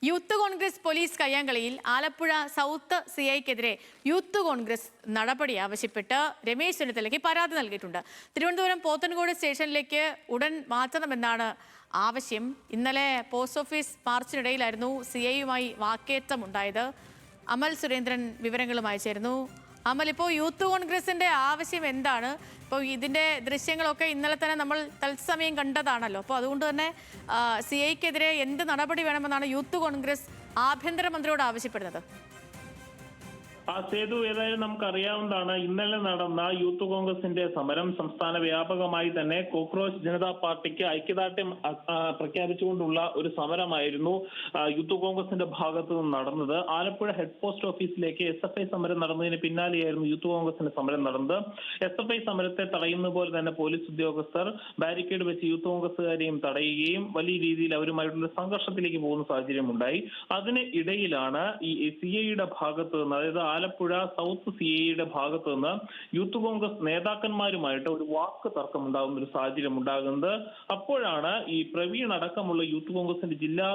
Youth Congress police കയ്യാങ്കളിയിൽ Alappuzha south സിഐക്കെതിരെ youth Congress നടപടി ആവശ്യപ്പെട്ട് രമേശ് ചെന്നിത്തലയ്ക്ക് പരാതി നൽകിയിട്ടുണ്ട്. തിരുവനന്തപുരം പോത്തൻകോട് സ്റ്റേഷനിലേക്ക് ഉടൻ മാറ്റണമെന്നാണ് ആവശ്യം. ഇന്നലെ പോസ്റ്റ് ഓഫീസ് മാർച്ചിനിടയിലായിരുന്നു സിഐയുമായി വാക്കേറ്റമുണ്ടായത്. അമൽ സുരേന്ദ്രൻ വിവരങ്ങളുമായി ചേരുന്നു. അമൽ, ഇപ്പോൾ യൂത്ത് കോൺഗ്രസിന്റെ ആവശ്യം എന്താണ്? ഇപ്പോൾ ഇതിന്റെ ദൃശ്യങ്ങളൊക്കെ ഇന്നലെ തന്നെ നമ്മൾ തത്സമയം കണ്ടതാണല്ലോ. അപ്പോൾ അതുകൊണ്ട് തന്നെ സിഐക്കെതിരെ എന്ത് നടപടി വേണമെന്നാണ് യൂത്ത് കോൺഗ്രസ് ആഭ്യന്തരമന്ത്രിയോട് ആവശ്യപ്പെടുന്നത്? സേതു, ഏതായാലും നമുക്കറിയാവുന്നതാണ്, ഇന്നലെ നടന്ന യൂത്ത് കോൺഗ്രസിന്റെ സമരം സംസ്ഥാന വ്യാപകമായി തന്നെ കോക്രോച്ച് ജനതാ പാർട്ടിക്ക് ഐക്യദാർഢ്യം പ്രഖ്യാപിച്ചുകൊണ്ടുള്ള ഒരു യൂത്ത് കോൺഗ്രസിന്റെ ഭാഗത്തു നിന്ന് നടന്നത്. ആലപ്പുഴ ഹെഡ് പോസ്റ്റ് ഓഫീസിലേക്ക് SFI സമരം നടന്നതിന് പിന്നാലെയായിരുന്നു യൂത്ത് കോൺഗ്രസിന്റെ സമരം നടന്നത്. SFI സമരത്തെ തടയുന്ന പോലെ തന്നെ പോലീസ് ഉദ്യോഗസ്ഥർ ബാരിക്കേഡ് വെച്ച് യൂത്ത് കോൺഗ്രസുകാരെയും തടയുകയും വലിയ രീതിയിൽ അവരുമായിട്ടുള്ള സംഘർഷത്തിലേക്ക് പോകുന്ന സാഹചര്യം ഉണ്ടായി. അതിന് ഇടയിലാണ് ഈ CIയുടെ ഭാഗത്ത് നിന്ന്, അതായത് ആലപ്പുഴ സൗത്ത് CIയുടെ ഭാഗത്ത് നിന്ന് യൂത്ത് കോൺഗ്രസ് നേതാക്കന്മാരുമായിട്ട് ഒരു വാക്ക് തർക്കം ഉണ്ടാകുന്ന ഒരു സാഹചര്യം ഉണ്ടാകുന്നത്. അപ്പോഴാണ് ഈ പ്രവീൺ അടക്കമുള്ള യൂത്ത് കോൺഗ്രസിന്റെ ജില്ലാ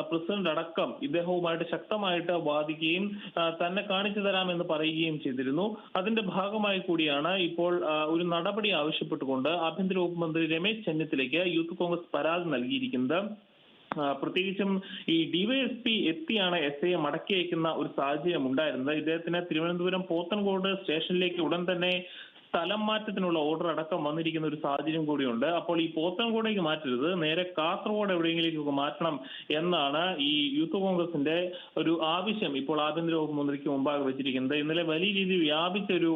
പ്രസിഡന്റ് അടക്കം ഇദ്ദേഹവുമായിട്ട് ശക്തമായിട്ട് വാദിക്കുകയും തന്നെ കാണിച്ചു തരാമെന്ന് പറയുകയും ചെയ്തിരുന്നു. അതിന്റെ ഭാഗമായി കൂടിയാണ് ഇപ്പോൾ ഒരു നടപടി ആവശ്യപ്പെട്ടുകൊണ്ട് ആഭ്യന്തര വകുപ്പ് മന്ത്രി രമേശ് ചെന്നിത്തലയ്ക്ക് യൂത്ത് കോൺഗ്രസ് പരാതി നൽകിയിരിക്കുന്നത്. പ്രത്യേകിച്ചും ഈ DYSP എത്തിയാണ് SIയെ മടക്കി അയക്കുന്ന ഒരു സാഹചര്യം ഉണ്ടായിരുന്നത്. ഇദ്ദേഹത്തിന് തിരുവനന്തപുരം പോത്തൻകോട് സ്റ്റേഷനിലേക്ക് ഉടൻ തന്നെ സ്ഥലം മാറ്റത്തിനുള്ള ഓർഡർ അടക്കം വന്നിരിക്കുന്ന ഒരു സാഹചര്യം കൂടിയുണ്ട്. അപ്പോൾ ഈ പോത്തൻകോടേക്ക് മാറ്റരുത്, നേരെ കാസർഗോഡ് എവിടെയെങ്കിലേക്കൊക്കെ മാറ്റണം എന്നാണ് ഈ യൂത്ത് കോൺഗ്രസിന്റെ ഒരു ആവശ്യം ഇപ്പോൾ ആഭ്യന്തര വകുപ്പ് മന്ത്രിക്ക് മുമ്പാകെ വെച്ചിരിക്കുന്നത്. ഇന്നലെ വലിയ രീതിയിൽ വ്യാപിച്ചൊരു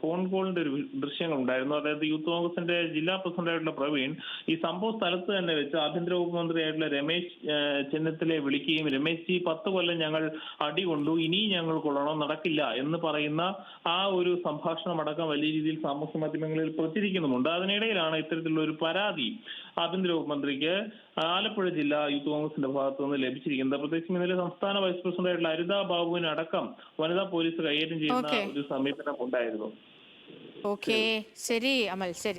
ഫോൺ കോളിന്റെ ഒരു ദൃശ്യങ്ങൾ ഉണ്ടായിരുന്നു. അതായത് യൂത്ത് കോൺഗ്രസിന്റെ ജില്ലാ പ്രസിഡന്റായിട്ടുള്ള പ്രവീൺ ഈ സംഭവ സ്ഥലത്ത് തന്നെ വെച്ച് ആഭ്യന്തര വകുപ്പ് മന്ത്രിയായിട്ടുള്ള രമേശ് ചെന്നിത്തലയെ വിളിക്കുകയും, രമേശ് ജി 10 കൊല്ലം ഞങ്ങൾ അടി കൊണ്ടു, ഇനി ഞങ്ങൾ കൊള്ളണം, നടക്കില്ല എന്ന് പറയുന്ന ആ ഒരു സംഭാഷണം അടക്കം വലിയ രീതിയിൽ സാമൂഹ്യ മാധ്യമങ്ങളിൽ പ്രചരിക്കുന്നുമുണ്ട്. അതിനിടയിലാണ് ഇത്തരത്തിലുള്ള ഒരു പരാതി ആഭ്യന്തര വകുപ്പ് മന്ത്രിക്ക് ആലപ്പുഴ ജില്ലാ യൂത്ത് കോൺഗ്രസിന്റെ ഭാഗത്തു നിന്ന് ലഭിച്ചിരിക്കുന്നത്. പ്രത്യേകിച്ചും ഇന്നലെ സംസ്ഥാന വൈസ് പ്രസിഡന്റായിട്ടുള്ള അരിത ബാബുവിനടക്കം വനിതാ പോലീസ് കൈകാര്യം ചെയ്യുന്ന ഒരു സമീപനം ഉണ്ടായിരുന്നു. ശരി അമൽ, ശരി.